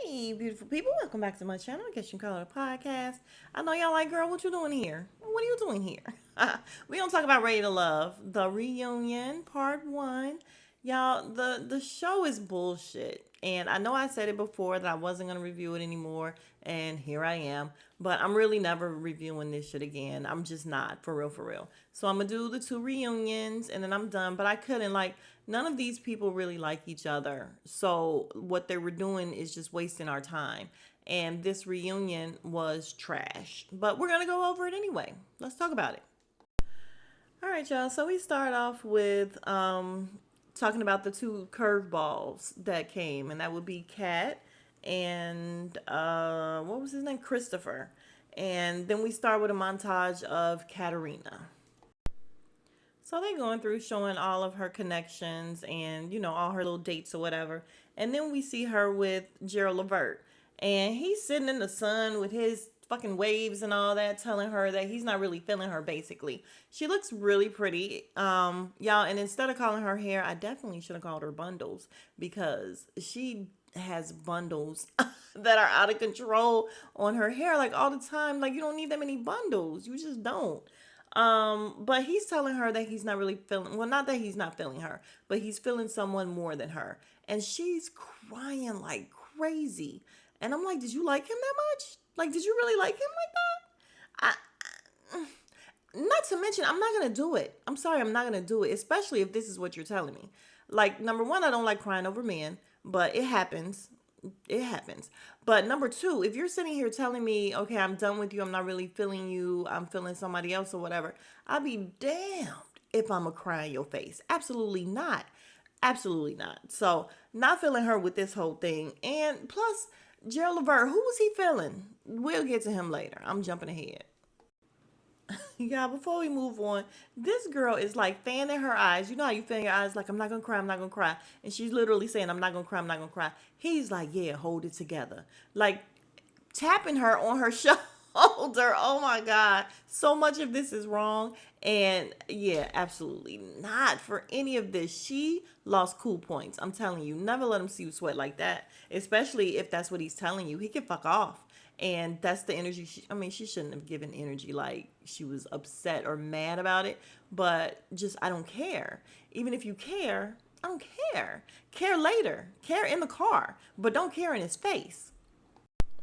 Hey, beautiful people. Welcome back to my channel. I guess you can call it a podcast. I know y'all like, girl, what you doing here? What are you doing here? We gonna talk about Ready to Love, the reunion, part one. Y'all, the show is bullshit. And I know I said it before that I wasn't gonna review it anymore, and here I am. But I'm really never reviewing this shit again. I'm just not, for real, for real. So I'm gonna do the two reunions and then I'm done. But I couldn't, like, none of these people really like each other. So what they were doing is just wasting our time. And this reunion was trash. But we're going to go over it anyway. Let's talk about it. All right, y'all. So we start off with talking about the two curveballs that came, and that would be Kat and what was his name? Christopher. And then we start with a montage of Katarina. So they're going through showing all of her connections and, all her little dates or whatever. And then we see her with Gerald Levert. And he's sitting in the sun with his fucking waves and all that, telling her that he's not really feeling her, basically. She looks really pretty. Y'all, and instead of calling her hair, I definitely should have called her bundles because she has bundles that are out of control on her hair like all the time. Like, you don't need that many bundles. You just don't. But he's telling her that he's not really feeling, well, not that he's not feeling her, but he's feeling someone more than her. And she's crying like crazy. And I'm like, did you like him that much? Like, did you really like him like that? Not to mention, I'm not going to do it. I'm sorry, I'm not going to do it, especially if this is what you're telling me. Like, number one, I don't like crying over men, but it happens. It happens. But number two, if you're sitting here telling me, okay, I'm done with you, I'm not really feeling you, I'm feeling somebody else or whatever, I'll be damned if I'm going to cry in your face. Absolutely not. Absolutely not. So, not feeling her with this whole thing. And plus, Gerald Levert, who was he feeling? We'll get to him later. I'm jumping ahead. Yeah, before we move on, this girl is like fanning her eyes. You know how you fan your eyes like, I'm not gonna cry, I'm not gonna cry. And she's literally saying, I'm not gonna cry, I'm not gonna cry. He's like, yeah, hold it together. Like tapping her on her shoulder. Oh my God. So much of this is wrong. And yeah, absolutely not for any of this. She lost cool points. I'm telling you, never let him see you sweat like that, especially if that's what he's telling you. He can fuck off. And that's the energy. I mean, she shouldn't have given energy like she was upset or mad about it, but just, I don't care. Even if you care, I don't care. Care later. Care in the car, but don't care in his face.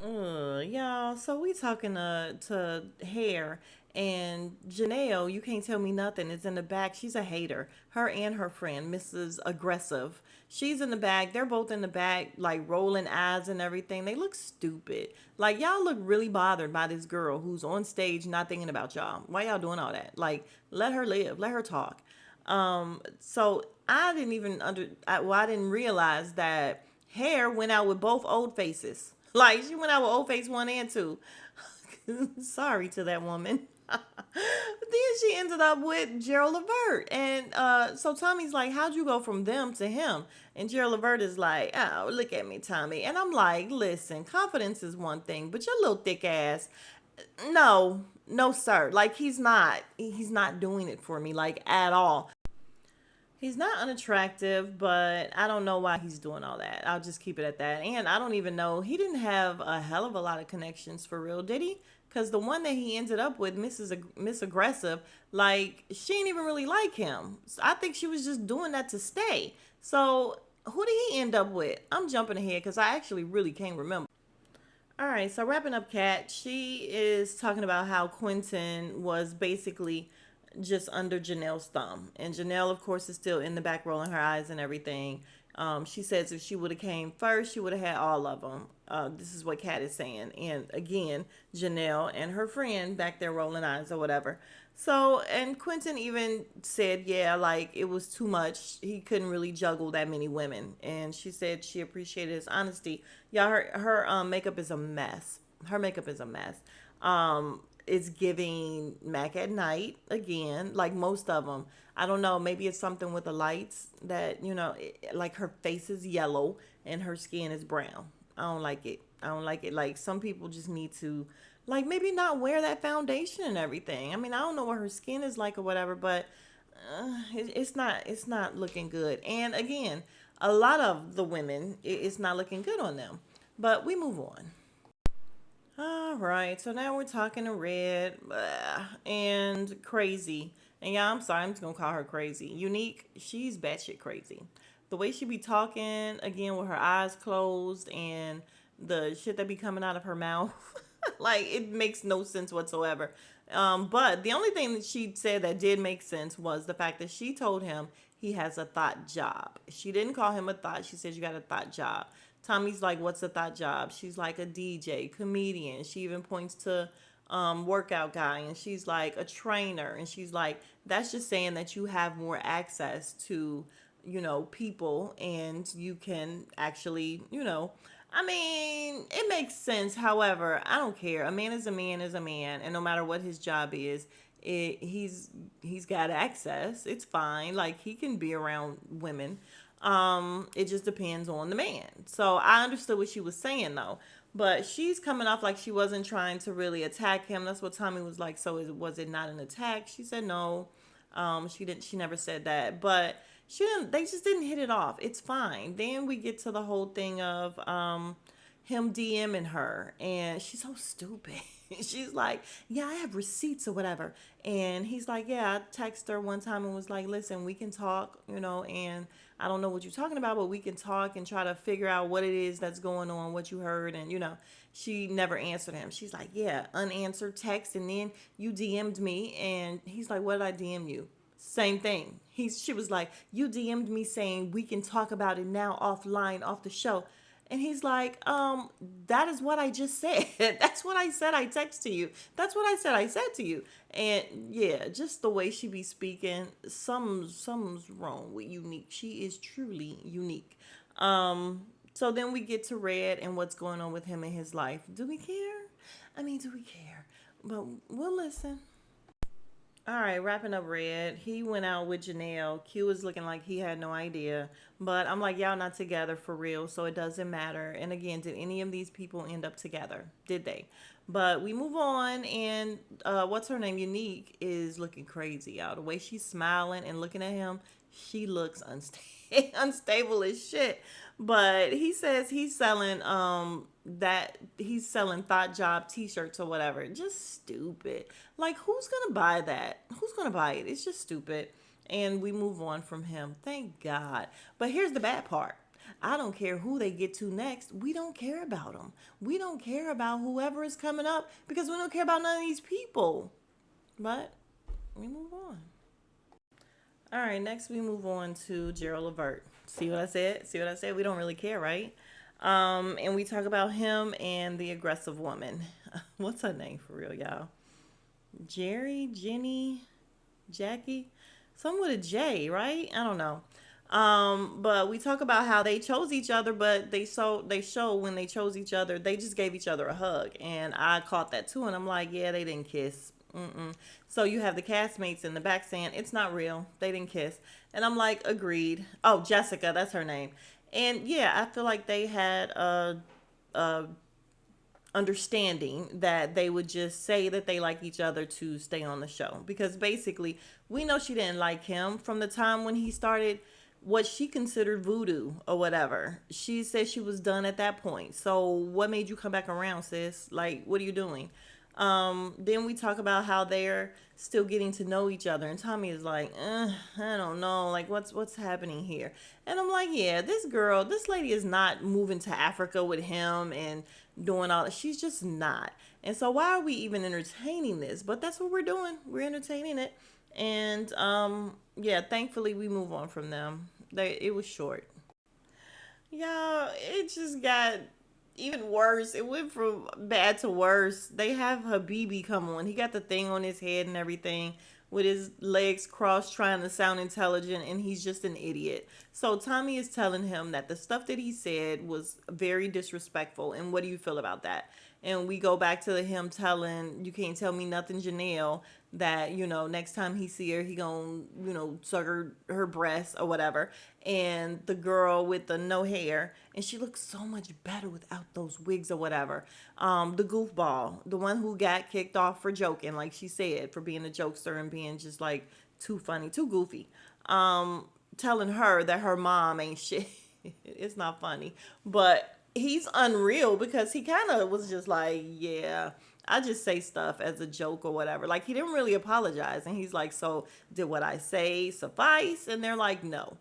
Y'all. So we talking to Hair and Janelle. You can't tell me nothing. Is in the back. She's a hater. Her and her friend, Mrs. Aggressive. She's in the back. They're both in the back, like rolling eyes and everything. They look stupid. Like y'all look really bothered by this girl who's on stage not thinking about y'all. Why y'all doing all that? Like let her live. Let her talk. So I didn't even I didn't realize that Hair went out with both old faces. Like she went out with old face one and two. Sorry to that woman. But then she ended up with Gerald Levert. And so Tommy's like, how'd you go from them to him? And Gerald Levert is like, oh, look at me, Tommy. And I'm like, listen, confidence is one thing, but your little thick ass, no, no, sir. Like he's not doing it for me, like at all. He's not unattractive, but I don't know why he's doing all that. I'll just keep it at that. And I don't even know. He didn't have a hell of a lot of connections for real, did he? Because the one that he ended up with, Miss Aggressive, like she didn't even really like him. So I think she was just doing that to stay. So who did he end up with? I'm jumping ahead because I actually really can't remember. All right, so wrapping up, Kat, she is talking about how Quentin was basically just under Janelle's thumb, and Janelle, of course, is still in the back rolling her eyes and everything. She says if she would have came first, she would have had all of them. This is what Kat is saying, and again, Janelle and her friend back there rolling eyes or whatever. So, and Quentin even said, yeah, like it was too much. He couldn't really juggle that many women. And she said she appreciated his honesty. Yeah, her makeup is a mess. Her makeup is a mess. It's giving Mac at night again, like most of them. I don't know. Maybe it's something with the lights that, like her face is yellow and her skin is brown. I don't like it. I don't like it. Like some people just need to like maybe not wear that foundation and everything. I mean, I don't know what her skin is like or whatever, but it's not looking good. And again, a lot of the women, it's not looking good on them. But we move on. All right, so now we're talking to Red and Crazy. And yeah, I'm sorry, I'm just gonna call her Crazy. Unique, she's batshit crazy. The way she be talking, again, with her eyes closed and the shit that be coming out of her mouth, like, it makes no sense whatsoever. But the only thing that she said that did make sense was the fact that she told him he has a thought job. She didn't call him a thought, she said, you got a thought job. Tommy's like, what's a thought job? She's like a DJ, comedian. She even points to workout guy, and she's like a trainer, and she's like, that's just saying that you have more access to, people, and you can actually, I mean, it makes sense. However, I don't care. A man is a man is a man, and no matter what his job is, he's got access. It's fine. Like, he can be around women. It just depends on the man. So I understood what she was saying though. But she's coming off like she wasn't trying to really attack him. That's what Tommy was like. So was it not an attack? She said no. She didn't. She never said that. But she didn't. They just didn't hit it off. It's fine. Then we get to the whole thing of him DMing her, and she's so stupid. She's like, yeah, I have receipts or whatever. And he's like, yeah, I texted her one time and was like, listen, we can talk, and I don't know what you're talking about, but we can talk and try to figure out what it is that's going on, what you heard. And, she never answered him. She's like, yeah, unanswered text. And then you DM'd me. And he's like, what did I DM you? Same thing. She was like, you DM'd me saying we can talk about it now offline, off the show. And he's like, that is what I just said. That's what I said I text to you. That's what I said to you. And yeah, just the way she be speaking, something's wrong with Unique. She is truly unique. So then we get to Red and what's going on with him in his life. Do we care? I mean, do we care? But we'll listen. All right, wrapping up Red. He went out with Janelle. Q was looking like he had no idea. But I'm like, y'all not together for real, so it doesn't matter. And again, did any of these people end up together? Did they? But we move on, and what's her name? Unique is looking crazy, y'all. The way she's smiling and looking at him, she looks unstable as shit. But he says he's selling thought job t-shirts or whatever. Just stupid. Like, who's gonna buy that? Who's gonna buy it? It's just stupid. And we move on from him. Thank God. But here's the bad part. I don't care who they get to next. We don't care about them. We don't care about whoever is coming up because we don't care about none of these people. But we move on. All right, next we move on to Gerald Levert. See what I said? See what I said? We don't really care, right? And we talk about him and the aggressive woman. What's her name for real, y'all? Jerry, Jenny, Jackie, some with a J, right? I don't know. But we talk about how they chose each other, but they show when they chose each other, they just gave each other a hug, and I caught that too, and I'm like, yeah, they didn't kiss. Mm-mm. So you have the castmates in the back saying it's not real, they didn't kiss, and I'm like, agreed. Oh, Jessica, that's her name, and yeah, I feel like they had a understanding that they would just say that they like each other to stay on the show because basically we know she didn't like him from the time when he started what she considered voodoo or whatever. She said she was done at that point. So what made you come back around, sis? Like, what are you doing? Then we talk about how they're still getting to know each other, and Tommy is like, I don't know, like what's happening here? And I'm like, yeah, this lady is not moving to Africa with him and doing all that. She's just not. And so why are we even entertaining this? But that's what we're doing. We're entertaining it. And yeah, thankfully we move on from them. It was short. Yeah, it just got even worse. It went from bad to worse. They have Habibi come on. He got the thing on his head and everything with his legs crossed trying to sound intelligent, and he's just an idiot. So Tommy is telling him that the stuff that he said was very disrespectful, and what do you feel about that? And we go back to him telling, you can't tell me nothing, Janelle, that, next time he see her, he gonna, suck her breast or whatever. And the girl with the no hair, and she looks so much better without those wigs or whatever. The goofball, the one who got kicked off for joking, like she said, for being a jokester and being just like too funny, too goofy. Telling her that her mom ain't shit. It's not funny, but he's unreal because he kind of was just like, yeah, I just say stuff as a joke or whatever. Like he didn't really apologize, and he's like, so did what I say suffice? And they're like, no.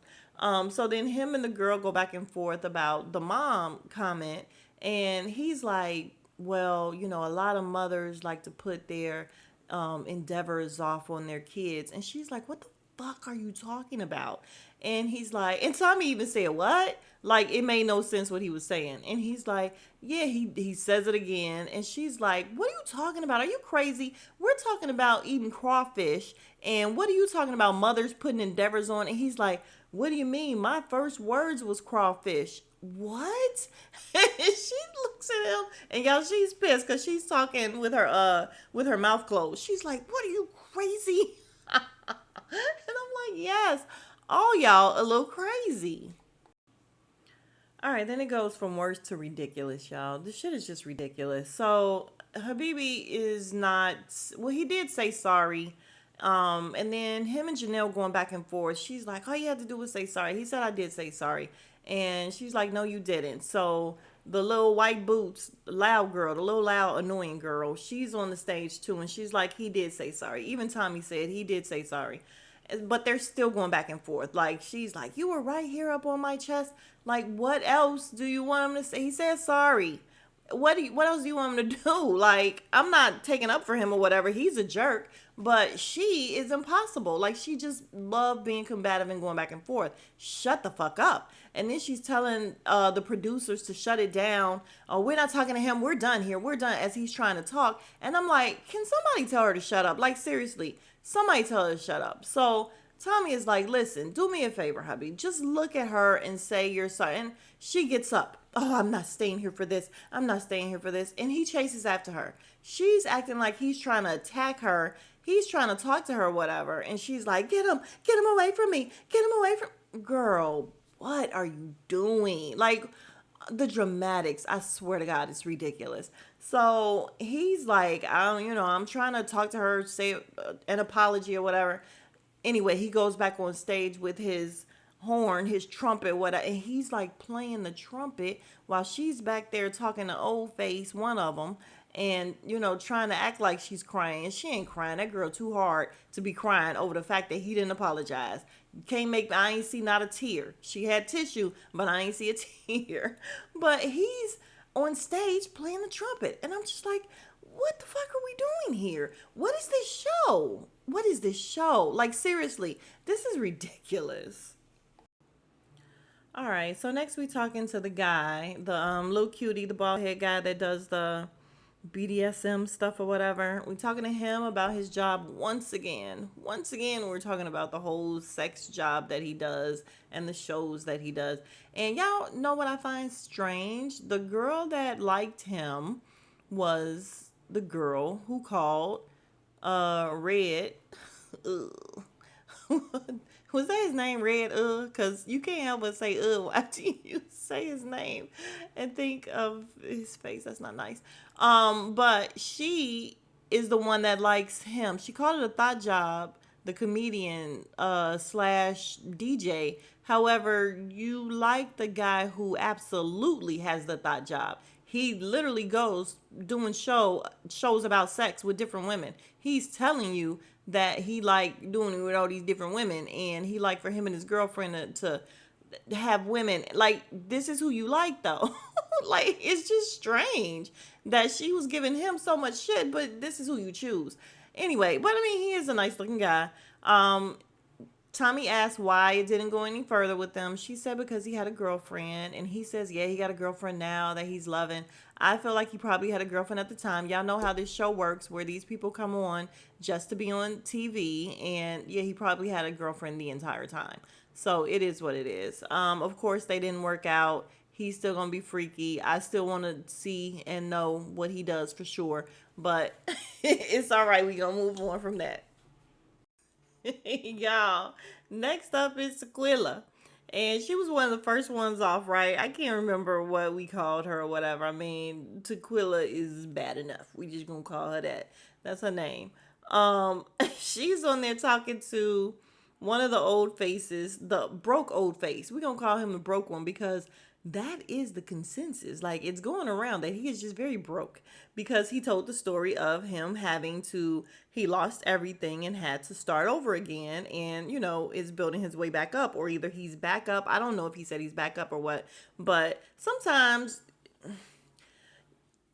So then him and the girl go back and forth about the mom comment, and he's like, well, a lot of mothers like to put their endeavors off on their kids, and she's like, what the fuck are you talking about? And he's like, and Tommy even said, what? Like, it made no sense what he was saying. And he's like, yeah, he says it again. And she's like, what are you talking about? Are you crazy? We're talking about eating crawfish. And what are you talking about? Mothers putting endeavors on. And he's like, what do you mean? My first words was crawfish. What? And she looks at him, and y'all, she's pissed because she's talking with her mouth closed. She's like, what are you, crazy? And I'm like, yes, all y'all a little crazy. All right, then it goes from worse to ridiculous, y'all. This shit is just ridiculous. So Habibi is not. Well, he did say sorry. And then him and Janelle going back and forth. She's like, all you had to do was say sorry. He said, I did say sorry. And she's like, no, you didn't. So the little white boots, loud girl, the little loud, annoying girl, she's on the stage too. And she's like, he did say sorry. Even Tommy said he did say sorry. But they're still going back and forth. Like, she's like, you were right here up on my chest. Like, what else do you want him to say? He said sorry. What else do you want him to do? Like, I'm not taking up for him or whatever. He's a jerk, but she is impossible. Like, she just loved being combative and going back and forth. Shut the fuck up. And then she's telling the producers to shut it down. Oh, we're not talking to him. We're done here. We're done, as he's trying to talk. And I'm like, can somebody tell her to shut up? Like, seriously, somebody tell her to shut up. So Tommy is like, listen, do me a favor, hubby. Just look at her and say you're sorry. And she gets up. Oh, I'm not staying here for this. I'm not staying here for this. And he chases after her. She's acting like he's trying to attack her. He's trying to talk to her, whatever. And she's like, get him away from me. Get him away from. Girl, what are you doing? Like, the dramatics, I swear to God, it's ridiculous. So he's like, I'm trying to talk to her, say an apology or whatever. Anyway, he goes back on stage with his horn, his trumpet, whatever, and he's like playing the trumpet while she's back there talking to old face, one of them, and trying to act like she's crying. And she ain't crying. That girl too hard to be crying over the fact that he didn't apologize. Can't make. I ain't see not a tear. She had tissue, but I ain't see a tear. But he's on stage playing the trumpet, and I'm just like, what the fuck are we doing here? What is this show? What is this show? Like, seriously, this is ridiculous. All right, so next we talking to the guy, the little cutie, the bald head guy that does the BDSM stuff or whatever. We talking to him about his job once again. Once again, we're talking about the whole sex job that he does and the shows that he does. And y'all know what I find strange? The girl that liked him was the girl who called Red. Ugh. Was that his name, Red? Because you can't help but say after you say his name and think of his face. That's not nice. But she is the one that likes him. She called it a thought job, the comedian slash DJ. However, you like the guy who absolutely has the thought job. He literally goes doing shows about sex with different women. He's telling you that he like doing it with all these different women, and he like for him and his girlfriend to have women. Like, this is who you like, though. Like, it's just strange that she was giving him so much shit, but this is who you choose. Anyway, but I mean, he is a nice looking guy. Tommy asked why it didn't go any further with them. She said because he had a girlfriend, and he says, yeah, he got a girlfriend now that he's loving. I feel like he probably had a girlfriend at the time. Y'all know how this show works, where these people come on just to be on TV, and yeah, he probably had a girlfriend the entire time. So it is what it is. Of course, they didn't work out. He's still gonna be freaky. I still want to see and know what he does for sure, but it's all right. We gonna move on from that. Y'all, next up is Tequila. And she was one of the first ones off, right? I can't remember what we called her or whatever. I mean, Tequila is bad enough. We just gonna call her that. That's her name. She's on there talking to one of the old faces, the broke old face. We're gonna call him the broke one because that is the consensus. Like, it's going around that he is just very broke because he told the story of him having to, he lost everything and had to start over again, and, is building his way back up, or either he's back up. I don't know if he said he's back up or what, but sometimes,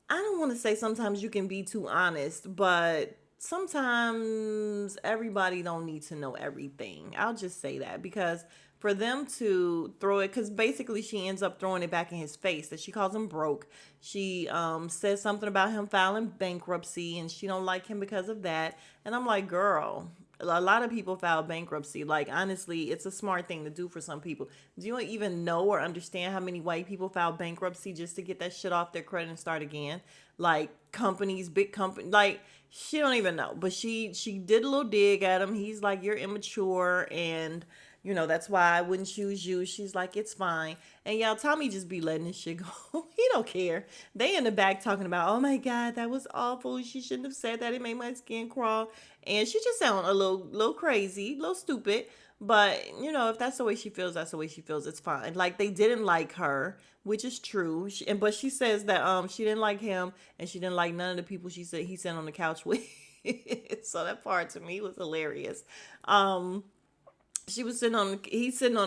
I don't want to say sometimes you can be too honest, but sometimes everybody don't need to know everything. I'll just say that because for them to throw it, because basically she ends up throwing it back in his face that she calls him broke. She says something about him filing bankruptcy and she don't like him because of that. And I'm like, girl, a lot of people file bankruptcy. Like, honestly, it's a smart thing to do for some people. Do you even know or understand how many white people file bankruptcy just to get that shit off their credit and start again? Like, companies, big company, like, she don't even know. But she did a little dig at him. He's like, you're immature, and that's why I wouldn't choose you. She's like, it's fine. And y'all, Tommy just be letting this shit go. He don't care. They in the back talking about, oh my God, that was awful. She shouldn't have said that. It made my skin crawl. And she just sound a little crazy, a little stupid. But, if that's the way she feels, that's the way she feels. It's fine. Like, they didn't like her, which is true. But she says that she didn't like him and she didn't like none of the people she said he sat on the couch with. So that part to me was hilarious. He's sitting on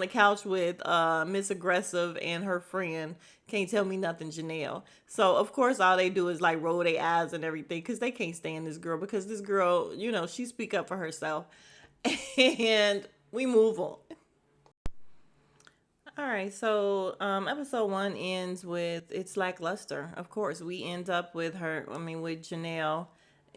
the couch with Miss Aggressive and her friend Can't Tell Me Nothing, Janelle. So of course all they do is like roll their eyes and everything because they can't stand this girl, because this girl, she speak up for herself. And we move on. All right, so episode one ends with it's lackluster. Of course, we end up with with Janelle.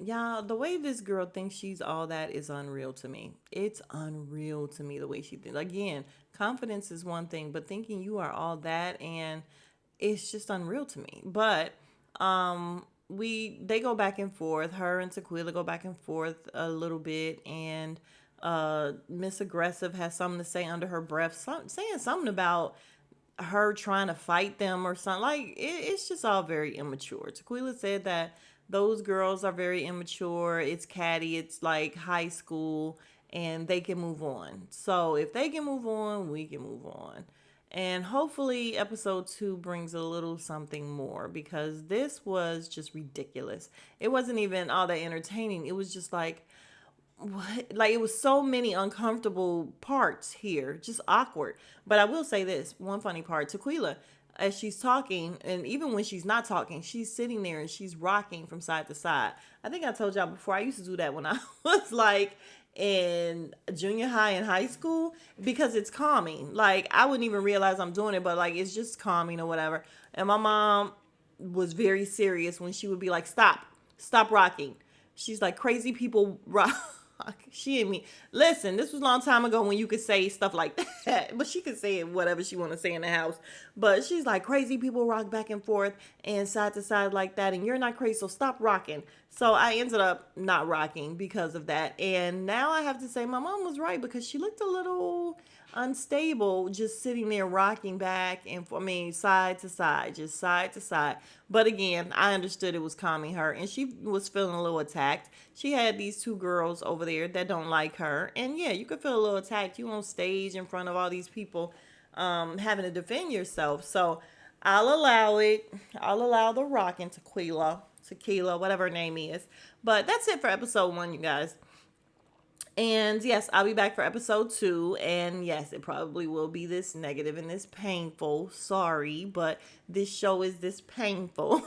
Y'all, the way this girl thinks she's all that is unreal to me. It's unreal to me the way she thinks. Again, confidence is one thing, but thinking you are all that, and it's just unreal to me. But they go back and forth. Her and Tequila go back and forth a little bit, and Miss Aggressive has something to say under her breath, saying something about her trying to fight them or something. Like, it's just all very immature. Tequila said that those girls are very immature. It's catty. It's like high school, and they can move on. So if they can move on, we can move on. And hopefully episode two brings a little something more, because this was just ridiculous. It wasn't even all that entertaining. It was just like, what? Like, it was so many uncomfortable parts here, just awkward. But I will say this one funny part: Tequila, as she's talking, and even when she's not talking, she's sitting there and she's rocking from side to side. I think I told y'all before, I used to do that when I was like in junior high and high school, because it's calming. Like, I wouldn't even realize I'm doing it, but like, it's just calming or whatever. And my mom was very serious when she would be like, stop rocking. She's like, crazy people rock. She and me. Listen, this was a long time ago when you could say stuff like that, but she could say it whatever she want to say in the house. But she's like, crazy people rock back and forth and side to side like that, and you're not crazy, so stop rocking. So I ended up not rocking because of that. And now I have to say my mom was right, because she looked a little unstable just sitting there rocking back and side to side, just side to side. But again, I understood it was calming her, and she was feeling a little attacked. She had these two girls over there that don't like her, and yeah, you could feel a little attacked. You on stage in front of all these people, having to defend yourself. So I'll allow it. I'll allow the rocking tequila, whatever her name is. But that's it for episode one, you guys. And yes, I'll be back for episode two. And yes, it probably will be this negative and this painful. Sorry, but this show is this painful.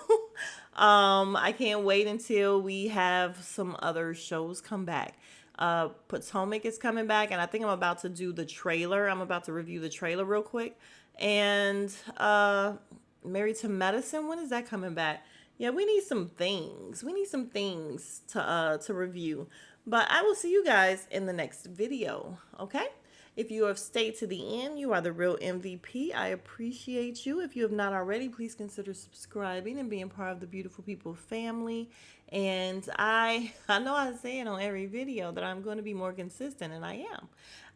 I can't wait until we have some other shows come back. Potomac is coming back, and I think I'm about to do the trailer. I'm about to review the trailer real quick. And Married to Medicine, when is that coming back? Yeah, we need some things. We need some things to review. But I will see you guys in the next video, okay? If you have stayed to the end, you are the real MVP. I appreciate you. If you have not already, please consider subscribing and being part of the Beautiful People family. And I know I say it on every video that I'm going to be more consistent, and I am.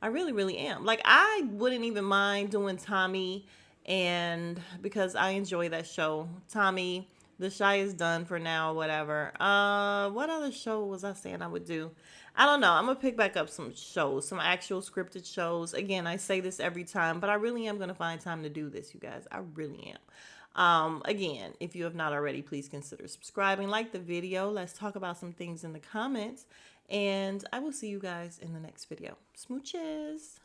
I really, really am. Like, I wouldn't even mind doing Tommy, and because I enjoy that show. Tommy, The Shy is done for now, whatever. What other show was I saying I would do? I don't know. I'm gonna pick back up some shows, some actual scripted shows. Again, I say this every time, but I really am gonna find time to do this, you guys. I really am. Again, if you have not already, please consider subscribing, like the video. Let's talk about some things in the comments, and I will see you guys in the next video. Smooches.